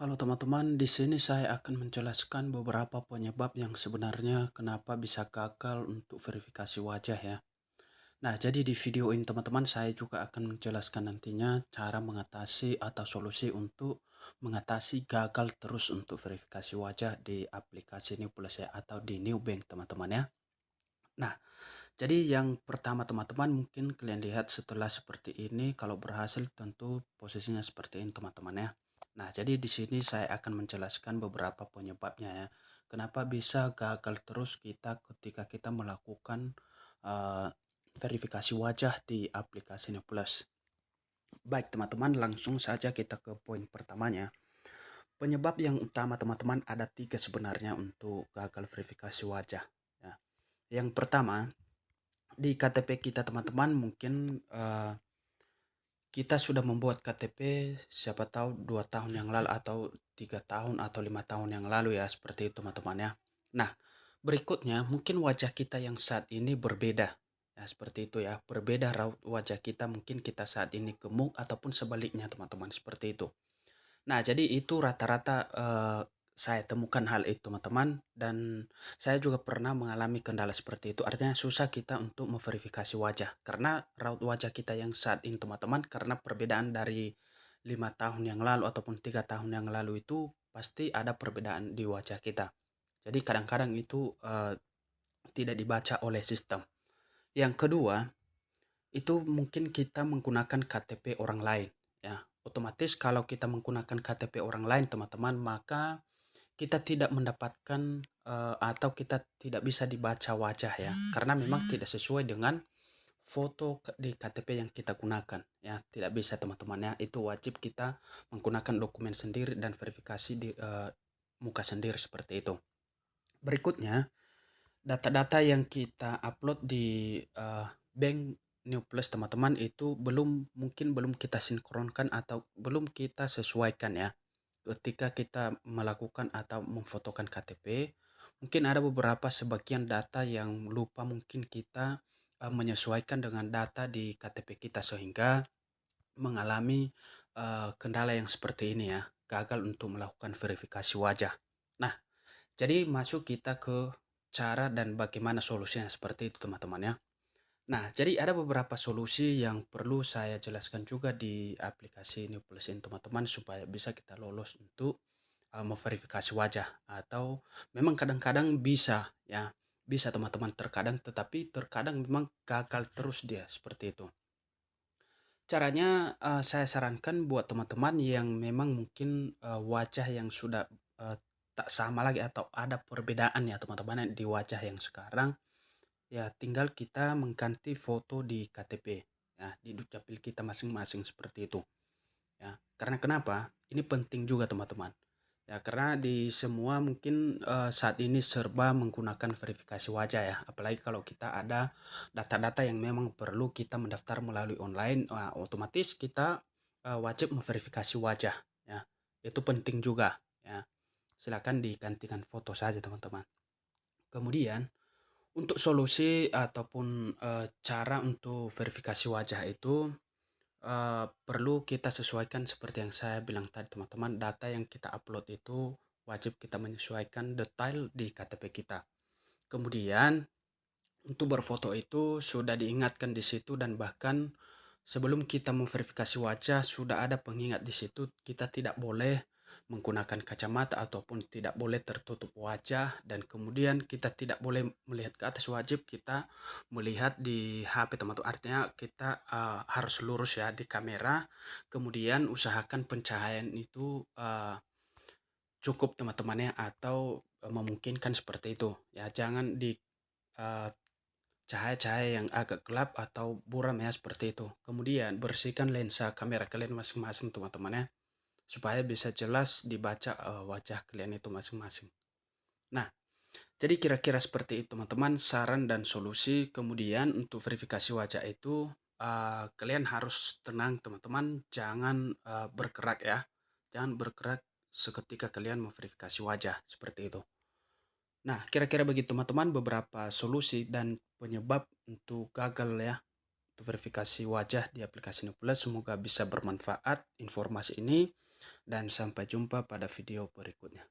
Halo teman-teman, di sini saya akan menjelaskan beberapa penyebab yang sebenarnya kenapa bisa gagal untuk verifikasi wajah ya. Nah, jadi di video ini teman-teman saya juga akan menjelaskan nantinya cara mengatasi atau solusi untuk mengatasi gagal terus untuk verifikasi wajah di aplikasi New Plus ya atau di New Bank teman-teman ya. Nah, jadi yang pertama teman-teman mungkin kalian lihat setelah seperti ini kalau berhasil tentu posisinya seperti ini teman-teman ya. Nah, jadi di sini saya akan menjelaskan beberapa penyebabnya ya. Kenapa bisa gagal terus kita ketika kita melakukan eh, verifikasi wajah di aplikasi New Plus. Baik teman-teman, langsung saja kita ke poin pertamanya. Penyebab yang utama teman-teman ada tiga sebenarnya untuk gagal verifikasi wajah. Ya. Yang pertama, di KTP kita teman-teman mungkin kita sudah membuat KTP siapa tahu 2 tahun yang lalu atau 3 tahun atau 5 tahun yang lalu ya seperti itu teman-teman ya. Nah berikutnya mungkin wajah kita yang saat ini berbeda ya seperti itu ya, berbeda raut wajah kita, mungkin kita saat ini gemuk ataupun sebaliknya teman-teman seperti itu. Nah, jadi itu rata-rata, saya temukan hal itu teman-teman, dan saya juga pernah mengalami kendala seperti itu. Artinya susah kita untuk memverifikasi wajah, karena raut wajah kita yang saat ini teman-teman, karena perbedaan dari 5 tahun yang lalu ataupun 3 tahun yang lalu itu pasti ada perbedaan di wajah kita. Jadi kadang-kadang itu, tidak dibaca oleh sistem. Yang kedua itu mungkin kita menggunakan KTP orang lain, ya. Otomatis kalau kita menggunakan KTP orang lain teman-teman, maka kita tidak mendapatkan, atau kita tidak bisa dibaca wajah ya, karena memang tidak sesuai dengan foto di KTP yang kita gunakan, ya. Tidak bisa teman-teman ya, itu wajib kita menggunakan dokumen sendiri dan verifikasi di, muka sendiri seperti itu. Berikutnya data-data yang kita upload di bank New Plus teman-teman itu mungkin belum kita sinkronkan atau belum kita sesuaikan ya. Ketika kita melakukan atau memfotokan KTP, mungkin ada beberapa sebagian data yang lupa mungkin kita menyesuaikan dengan data di KTP kita sehingga mengalami kendala yang seperti ini ya, gagal untuk melakukan verifikasi wajah. Nah, jadi masuk kita ke cara dan bagaimana solusinya seperti itu teman-teman ya. Nah, jadi ada beberapa solusi yang perlu saya jelaskan juga di aplikasi New Plus ini teman-teman supaya bisa kita lolos untuk memverifikasi wajah atau memang kadang-kadang bisa ya, bisa teman-teman terkadang, tetapi terkadang memang gagal terus dia seperti itu. Caranya, saya sarankan buat teman-teman yang memang mungkin, wajah yang sudah, eee, tak sama lagi atau ada perbedaan ya teman-teman ya di wajah yang sekarang, ya tinggal kita mengganti foto di KTP, ya di dukcapil kita masing-masing seperti itu, ya. Karena kenapa? Ini penting juga teman-teman. Ya, karena di semua mungkin, saat ini serba menggunakan verifikasi wajah ya, apalagi kalau kita ada data-data yang memang perlu kita mendaftar melalui online, wah otomatis kita, wajib memverifikasi wajah ya, itu penting juga ya. Silakan digantikan foto saja teman-teman. Kemudian untuk solusi ataupun, cara untuk verifikasi wajah itu perlu kita sesuaikan seperti yang saya bilang tadi teman-teman, data yang kita upload itu wajib kita menyesuaikan detail di KTP kita. Kemudian untuk berfoto itu sudah diingatkan di situ dan bahkan sebelum kita memverifikasi wajah sudah ada pengingat di situ, kita tidak boleh menggunakan kacamata ataupun tidak boleh tertutup wajah, dan kemudian kita tidak boleh melihat ke atas, wajib kita melihat di HP teman-teman. Artinya kita harus lurus ya di kamera, kemudian usahakan pencahayaan itu cukup teman-teman ya, atau memungkinkan seperti itu. Ya jangan di eh, cahaya-cahaya yang agak gelap atau buram ya seperti itu. Kemudian bersihkan lensa kamera kalian masing-masing teman-teman ya, supaya bisa jelas dibaca wajah kalian itu masing-masing. Nah, jadi kira-kira seperti itu teman-teman saran dan solusi. Kemudian untuk verifikasi wajah itu kalian harus tenang teman-teman, jangan bergerak ya. Jangan bergerak seketika kalian memverifikasi wajah seperti itu. Nah, kira-kira begitu teman-teman beberapa solusi dan penyebab untuk gagal ya untuk verifikasi wajah di aplikasi Nuplus. Semoga bisa bermanfaat informasi ini. dan sampai jumpa pada video berikutnya.